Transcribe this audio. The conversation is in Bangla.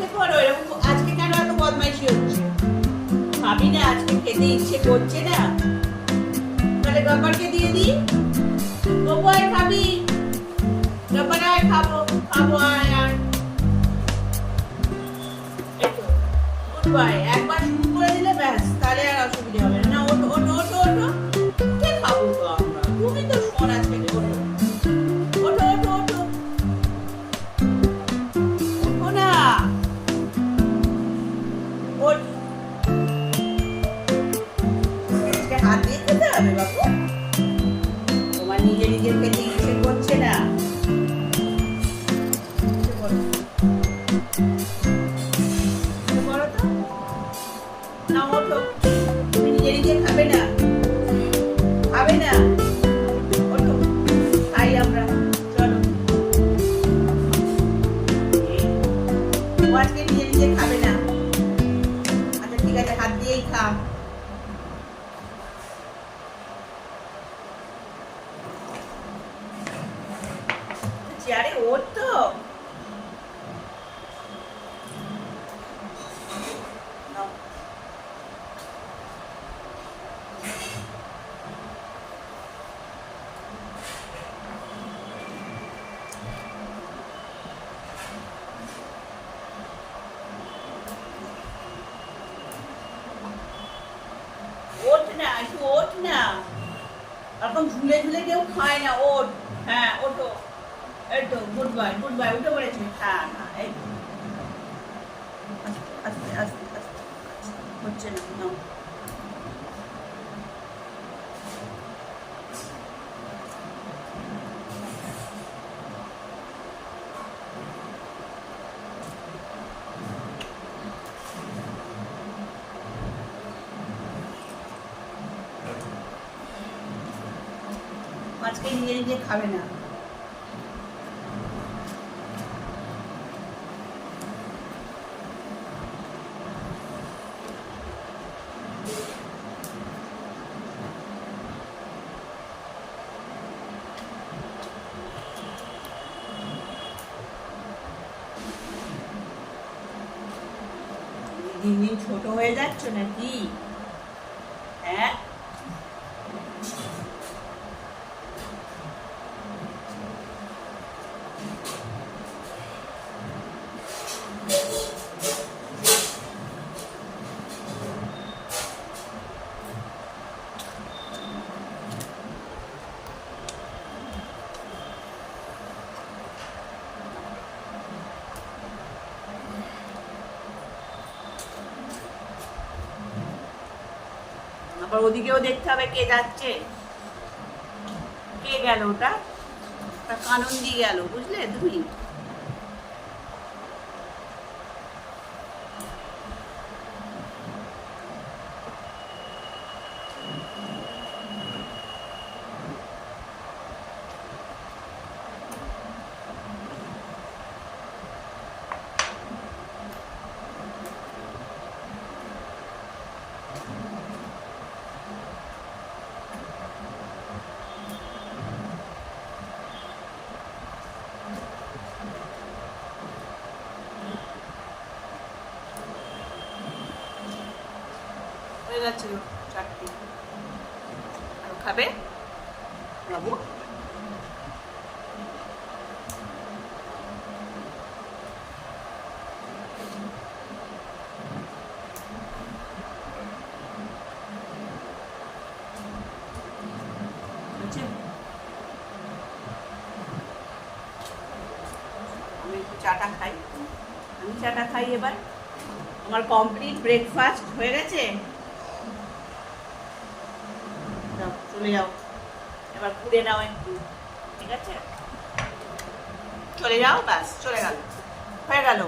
উঠে পড়ো, এরকম আজকে কেন এত বদমাইশি হচ্ছে? ভাবি না আজকে খেতে ইচ্ছে করছে না, তাহলে ব্যাপারকে দিয়ে দিই। বাবু আয় খাবি, ব্যাপার আয় খাবো, খাবো আয় আর এই তো গুড বাই। একবার শুরু করে দিলে ব্যাস, তাহলে আর অসুবিধা হবে না। ওঠো ওঠো ওঠো ওঠো, উঠে খাবো তো আমরা। তুমি তো শোন আজকে, ওঠো ওঠো ওঠো ওঠো ওঠো না, ওঠ। আজকে হাত দিয়ে খেতে হবে বাবু, তোমার নিজে নিজের খেতে ইচ্ছে করছে না। উঠে পড়ো, উঠে পড়ো তো, না ওঠো। তুমি নিজে নিজে খাবে না, খাবে না, ওঠো খাই আমরা, চলো। ও আজকে নিজে নিজে খাবে না। আচ্ছা ঠিক আছে, হাত দিয়েই খা। চেয়ারে ওঠ তো। নাও। ওঠ না, একটু ওঠ না, এখন ঝুলে ঝুলে কেউ খায় না, ওঠ। হ্যাঁ ওঠো, এই তো গুড বাই গুড বাই, উঠে পড়েছে। হ্যাঁ না এই তো। আস্তে আস্তে আস্তে আস্তে, হচ্ছে না, নাও। আজকে নিজে নিজে খাবে না। দিন দিন ছোট হয়ে যাচ্ছ নাকি? হ্যাঁ আবার ওদিকেও দেখতে হবে কে যাচ্ছে, কে গেল, ওটা কানন দিয়ে গেল, বুঝলে তুমি? হয়ে যাচ্ছে চারটি, আরো খাবে বাবু? আমি একটু চাটা খাই, আমি চাটা খাই এবার। আমার কমপ্লিট ব্রেকফাস্ট হয়ে গেছে। যাও চলে যাও, এবার ঘুরে নাও একটু, ঠিক আছে? চলে যাও, ব্যাস চলে গেল, হয়ে গেল।